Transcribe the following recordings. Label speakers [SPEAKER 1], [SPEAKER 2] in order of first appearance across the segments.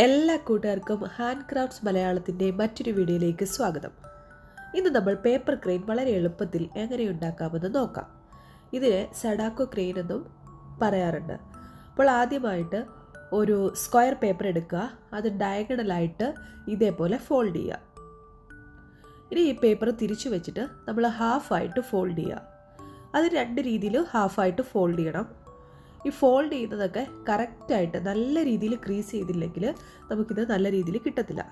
[SPEAKER 1] എല്ലാ കൂട്ടുകാർക്കും hand crafts മലയാളത്തിൻ്റെ മറ്റൊരു വീഡിയോയിലേക്ക് സ്വാഗതം. ഇന്ന് നമ്മൾ പേപ്പർ ക്രെയിൻ വളരെ എളുപ്പത്തിൽ എങ്ങനെ ഉണ്ടാക്കാമെന്ന് നോക്കാം. ഇതിനെ സഡാക്കോ ക്രെയിൻ എന്നും പറയാറുണ്ട്. അപ്പോൾ ആദ്യമായിട്ട് ഒരു സ്ക്വയർ പേപ്പർ എടുക്കുക, അത് ഡയഗണലായിട്ട് ഇതേപോലെ ഫോൾഡ് ചെയ്യുക. ഇനി ഈ പേപ്പർ തിരിച്ചു വെച്ചിട്ട് നമ്മൾ ഹാഫായിട്ട് ഫോൾഡ് ചെയ്യുക. അത് രണ്ട് രീതിയിൽ ഹാഫായിട്ട് ഫോൾഡ് ചെയ്യണം. ഈ ഫോൾഡ് ചെയ്യുന്നതൊക്കെ കറക്റ്റായിട്ട് നല്ല രീതിയിൽ ക്രീസ് ചെയ്തില്ലെങ്കിൽ നമുക്കിത് നല്ല രീതിയിൽ കിട്ടത്തില്ല.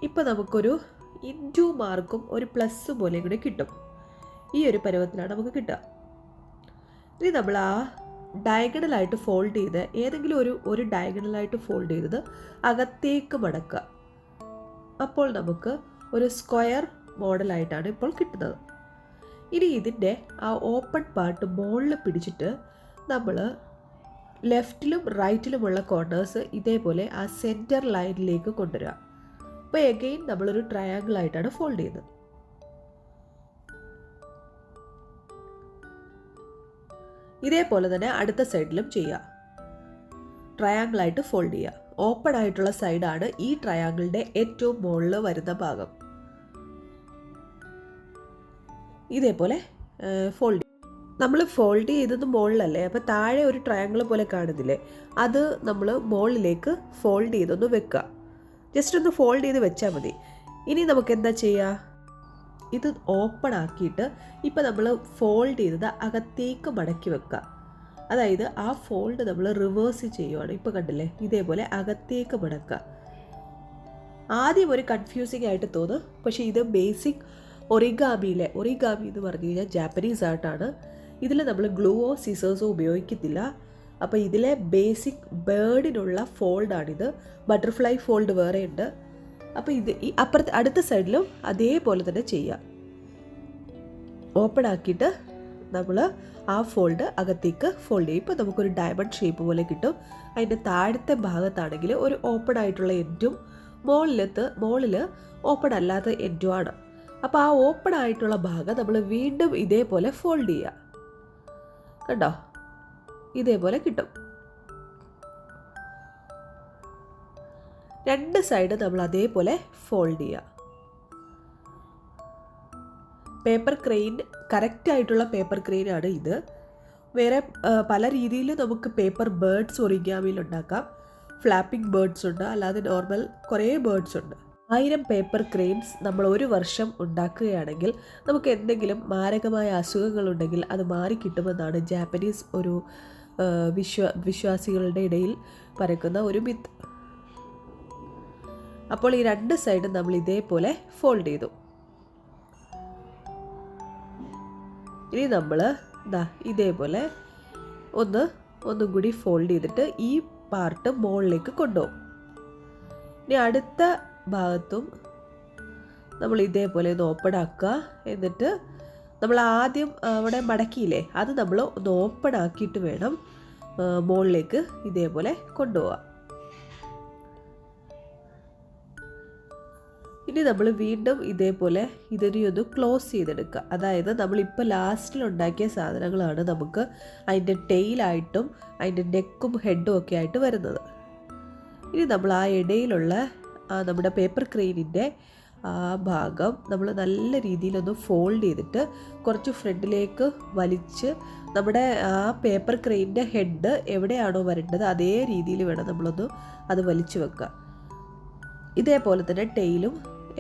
[SPEAKER 1] ഇപ്പം നമുക്കൊരു ഇൻറ്റു മാർക്കും ഒരു പ്ലസ് പോലെ കൂടെ കിട്ടും. ഈ ഒരു പരുവത്തിലാണ് നമുക്ക് കിട്ടുക. ഇനി നമ്മൾ ആ ഡയഗണലായിട്ട് ഫോൾഡ് ചെയ്ത് ഏതെങ്കിലും ഒരു ഡയഗണലായിട്ട് ഫോൾഡ് ചെയ്തത് അകത്തേക്ക് മടക്കുക. അപ്പോൾ നമുക്ക് ഒരു സ്ക്വയർ മോഡലായിട്ടാണ് ഇപ്പോൾ കിട്ടുന്നത്. ഇനി ഇതിൻ്റെ ആ ഓപ്പൺ പാർട്ട് മുകളിൽ പിടിച്ചിട്ട് നമ്മൾ ലെഫ്റ്റിലും റൈറ്റിലുമുള്ള കോർണേഴ്സ് ഇതേപോലെ ആ സെൻറ്റർ ലൈനിലേക്ക് കൊണ്ടുവരിക. അപ്പോൾ എഗെയിൻ നമ്മളൊരു ട്രയാങ്കിൾ ആയിട്ടാണ് ഫോൾഡ് ചെയ്യുന്നത്. ഇതേപോലെ തന്നെ അടുത്ത സൈഡിലും ചെയ്യുക. ട്രയാങ്കിളായിട്ട് ഫോൾഡ് ചെയ്യുക. ഓപ്പൺ ആയിട്ടുള്ള സൈഡാണ് ഈ ട്രയാങ്കിളിൻ്റെ ഏറ്റവും മുകളിൽ വരുന്ന ഭാഗം. ഇതേപോലെ ഫോൾഡ് നമ്മൾ ഫോൾഡ് ചെയ്തത് മുകളിലല്ലേ, അപ്പോൾ താഴെ ഒരു ട്രയാങ്കിൾ പോലെ കാണുന്നില്ലേ, അത് നമ്മൾ മുകളിലേക്ക് ഫോൾഡ് ചെയ്തൊന്ന് വെക്കുക. ജസ്റ്റ് ഒന്ന് ഫോൾഡ് ചെയ്ത് വെച്ചാൽ മതി. ഇനി നമുക്ക് എന്താ ചെയ്യുക, ഇത് ഓപ്പൺ ആക്കിയിട്ട് ഇപ്പം നമ്മൾ ഫോൾഡ് ചെയ്തത് അകത്തേക്ക് മടക്കി വെക്കുക. അതായത് ആ ഫോൾഡ് നമ്മൾ റിവേഴ്സ് ചെയ്യുവാണ്. ഇപ്പോൾ കണ്ടില്ലേ, ഇതേപോലെ അകത്തേക്ക് മടക്കുക. ആദ്യം ഒരു കൺഫ്യൂസിങ് ആയിട്ട് തോന്നും, പക്ഷേ ഇത് ബേസിക് ഒറിഗാമി എന്ന് പറഞ്ഞു കഴിഞ്ഞാൽ ജാപ്പനീസ് ആർട്ടാണ്. ഇതിൽ നമ്മൾ ഗ്ലൂവോ സിസേഴ്സോ ഉപയോഗിക്കത്തില്ല. അപ്പോൾ ഇതിലെ ബേസിക് ബേർഡിനുള്ള ഫോൾഡാണിത്. ബട്ടർഫ്ലൈ ഫോൾഡ് വേറെ ഉണ്ട്. അപ്പോൾ ഇത് ഈ അടുത്ത സൈഡിലും അതേപോലെ തന്നെ ചെയ്യുക. ഓപ്പൺ ആക്കിയിട്ട് നമ്മൾ ആ ഫോൾഡ് അകത്തേക്ക് ഫോൾഡ് ചെയ്യും. ഇപ്പോൾ നമുക്കൊരു ഡയമണ്ട് ഷേപ്പ് പോലെ കിട്ടും. അതിൻ്റെ താഴത്തെ ഭാഗത്താണെങ്കിൽ ഒരു ഓപ്പൺ ആയിട്ടുള്ള എൻഡും മുകളിൽ ഓപ്പൺ അല്ലാത്ത എൻഡുമാണ്. അപ്പോൾ ആ ഓപ്പൺ ആയിട്ടുള്ള ഭാഗം നമ്മൾ വീണ്ടും ഇതേപോലെ ഫോൾഡ് ചെയ്യുക. കണ്ടോ, ഇതേപോലെ കിട്ടും. രണ്ട് സൈഡ് നമ്മൾ അതേപോലെ ഫോൾഡ് ചെയ്യുക. പേപ്പർ ക്രെയിൻ കറക്റ്റായിട്ടുള്ള പേപ്പർ ക്രെയിനാണ് ഇത്. വേറെ പല രീതിയിൽ നമുക്ക് പേപ്പർ ബേർഡ്സ് ഒറിഗാമിയിൽ ഉണ്ടാക്കാം. ഫ്ലാപ്പിംഗ് ബേർഡ്സ് ഉണ്ട്, അല്ലാതെ നോർമൽ കുറേ ബേർഡ്സ് ഉണ്ട്. 1000 പേപ്പർ ക്രെയിൻസ് നമ്മൾ ഒരു വർഷം ഉണ്ടാക്കുകയാണെങ്കിൽ നമുക്ക് എന്തെങ്കിലും മാരകമായ അസുഖങ്ങളുണ്ടെങ്കിൽ അത് മാറിക്കിട്ടുമെന്നാണ് ജാപ്പനീസ് ഒരു വിശ്വാസികളുടെ ഇടയിൽ പരക്കുന്ന ഒരു മിത്ത്. അപ്പോൾ ഈ രണ്ട് സൈഡും നമ്മൾ ഇതേപോലെ ഫോൾഡ് ചെയ്തു. ഇനി നമ്മൾ ഇതേപോലെ ഒന്നും കൂടി ഫോൾഡ് ചെയ്തിട്ട് ഈ പാർട്ട് മുകളിലേക്ക് കൊണ്ടുപോകും. ഇനി അടുത്ത ഭാഗത്തും നമ്മൾ ഇതേപോലെ ഒന്ന് ഓപ്പൺ ആക്കുക. എന്നിട്ട് നമ്മൾ ആദ്യം അവിടെ മടക്കിയില്ലേ, അത് നമ്മൾ ഒന്ന് ഓപ്പൺ ആക്കിയിട്ട് വേണം മുകളിലേക്ക് ഇതേപോലെ കൊണ്ടുപോകാം. ഇനി നമ്മൾ വീണ്ടും ഇതേപോലെ ഇതിനെയൊന്ന് ക്ലോസ് ചെയ്തെടുക്കുക. അതായത് നമ്മളിപ്പോൾ ലാസ്റ്റിൽ ഉണ്ടാക്കിയ സാധനങ്ങളാണ് നമുക്ക് അതിൻ്റെ ടെയിലായിട്ടും അതിൻ്റെ നെക്കും ഹെഡും ഒക്കെ ആയിട്ട് വരുന്നത്. ഇനി നമ്മൾ ആ ഇടയിലുള്ള നമ്മുടെ പേപ്പർ ക്രെയിനിൻ്റെ ആ ഭാഗം നമ്മൾ നല്ല രീതിയിലൊന്ന് ഫോൾഡ് ചെയ്തിട്ട് കുറച്ച് ഫ്രണ്ടിലേക്ക് വലിച്ച് നമ്മുടെ ആ പേപ്പർ ക്രെയിനിൻ്റെ ഹെഡ് എവിടെയാണോ വരേണ്ടത് അതേ രീതിയിൽ വേണം നമ്മളൊന്ന് അത് വലിച്ചു വെക്കുക. ഇതേപോലെ തന്നെ ടെയിലും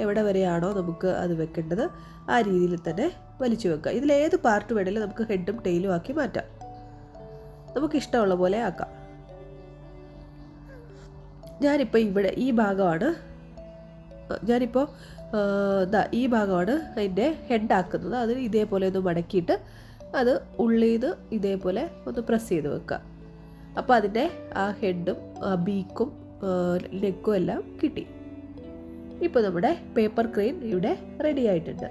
[SPEAKER 1] എവിടെ വരെയാണോ നമുക്ക് അത് വെക്കേണ്ടത് ആ രീതിയിൽ തന്നെ വലിച്ചു വെക്കുക. ഇതിലേത് പാർട്ട് വേണമെങ്കിലും നമുക്ക് ഹെഡും ടെയിലും ആക്കി മാറ്റാം. നമുക്കിഷ്ടമുള്ള പോലെ ആക്കാം. ഞാനിപ്പോൾ ഈ ഭാഗമാണ് അതിൻ്റെ ഹെഡാക്കുന്നത്. അത് ഇതേപോലെ ഒന്ന് മടക്കിയിട്ട് അത് ഉള്ളിൽ ഇതേപോലെ ഒന്ന് പ്രസ് ചെയ്ത് വെക്കുക. അപ്പോൾ അതിൻ്റെ ആ ഹെഡും ബീക്കും നെക്കും എല്ലാം കിട്ടി. ഇപ്പോൾ നമ്മുടെ പേപ്പർ ക്രെയിൻ ഇവിടെ റെഡി ആയിട്ടുണ്ട്.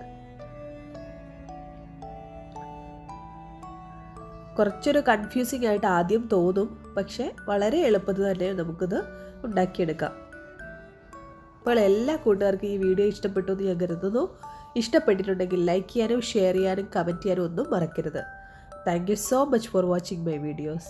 [SPEAKER 1] കുറച്ചൊരു കൺഫ്യൂസിങ് ആയിട്ട് ആദ്യം തോന്നും, പക്ഷേ വളരെ എളുപ്പത്തിൽ തന്നെ നമുക്കിത് ഉണ്ടാക്കിയെടുക്കാം. അപ്പോൾ എല്ലാ കൂട്ടുകാർക്കും ഈ വീഡിയോ ഇഷ്ടപ്പെട്ടു എന്ന് ഞാൻ കരുതുന്നു. ഇഷ്ടപ്പെട്ടിട്ടുണ്ടെങ്കിൽ ലൈക്ക് ചെയ്യാനും ഷെയർ ചെയ്യാനും കമൻറ്റ് ചെയ്യാനും ഒന്നും മറക്കരുത്. Thank you so much for watching my videos.